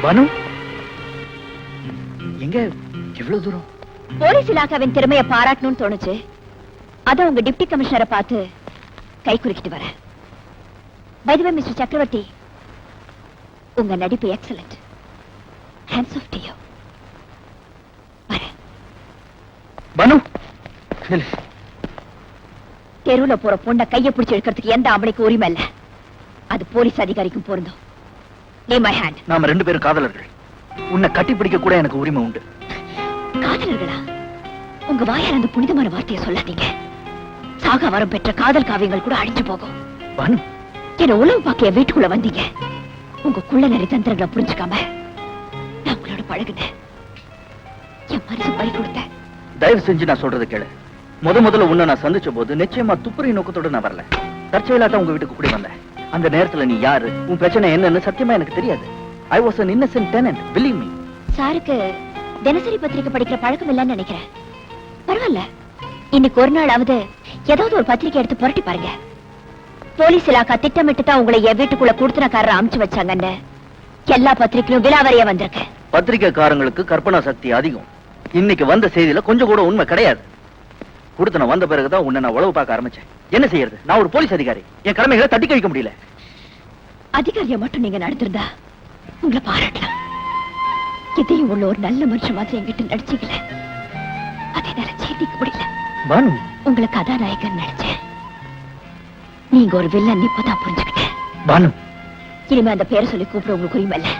பானு எங்க எவ்வளவு தூரம்? போலீஸ் இலாக்காவின் திறமையை பாராட்டணும்னு தோணுச்சு. அத உங்க டிப்டி கமிஷனரை பார்த்து கை குறுக்கிட்டு வர. By the way mister Chakravarthy, உங்க நடிப்பு excellent. Hands off to you. Banu தெருவுல போற பொண்ண கைய பிடிச்சு எடுக்கிறதுக்கு எந்த ஆம்பளைக்கு உரிமை இல்ல. அது போலீஸ் அதிகாரிக்கும் பொருந்தும். Lay my hand. நாம 2 பேரும் காதலர்கள். உன்னை கட்டி பிடிக்க கூட எனக்கு உரிமை உண்டு. காதலர்களா? உங்க வாயால் அந்த புனிதமான வார்த்தையை சொல்லாதீங்க. சாக வரம் பெற்ற காதல் காவியங்கள் கூட அழிஞ்சு போகும். பானு, என்ன உளவு பாக்கிய வீட்டுக்குள்ள வந்தீங்க. உங்க குள்ள நிறைய தந்திரங்களை புரிஞ்சுக்காம நான் உங்களோட பழகுனேன். என் மனசு பறி கொடுத்தேன். தயவு செஞ்சு நான் சொல்றது கேளு. முதல்ல உன்னை நான் சந்திச்ச போது நிச்சயமா துப்புரை நோக்கத்தோட நான் வரல. தற்செயலாட்டம் உங்க வீட்டுக்கு கூடி வந்தேன். அந்த நேரத்துல நீ யாரு, உன் பிரச்சனை என்னன்னு சத்தியமா எனக்கு தெரியாது. I was an innocent tenant, believe me. சாருக்கு தினசரி பத்திரிக்கை படிக்கிற பழக்கம் இல்லைன்னு நினைக்கிறேன். பரவாயில்ல, இன்னைக்கு ஒரு நாளாவது ஏதாவது ஒரு பத்திரிக்கை எடுத்து புரட்டி பாருங்க. போலீஸ் இலாக்கா திட்டமிட்டு தான் உங்களை என் வீட்டுக்குள்ள கூடுத்தனக்காரர் அமுச்சு வச்சாங்கன்னு எல்லா பத்திரிக்கையும் விலாவரியா வந்திருக்கு. பத்திரிக்கைக்காரங்களுக்கு கற்பனா சக்தி அதிகம். இன்னைக்கு வந்த செய்தியில கொஞ்சம் கூட உண்மை கிடையாது. கொடுத்தன வந்த பிறகுதான் உன்னை நான் உளவு பார்க்க ஆரம்பிச்சேன். என்ன செய்யறது? நான் ஒரு போலீஸ் அதிகாரி. என் கடமைகளை தட்டி கழிக்க முடியல. அதிகாரியை மட்டும் நீங்க நடந்திருந்தா உங்களை பாராட்டலாம். இதையும் உள்ள ஒரு நல்ல மனுஷன் மாதிரி என்கிட்ட நடிச்சீங்களே, அதை என்னால ஜீர்ணிக்க முடியல. பானு, உங்களை கதாநாயகன் நினைச்சேன். நீங்க ஒரு வில்லன் இப்பதான் புரிஞ்சுக்கிட்டேன். பானு, இனிமே அந்த பேரை சொல்லி கூப்பிட உங்களுக்கு உரிமை இல்ல.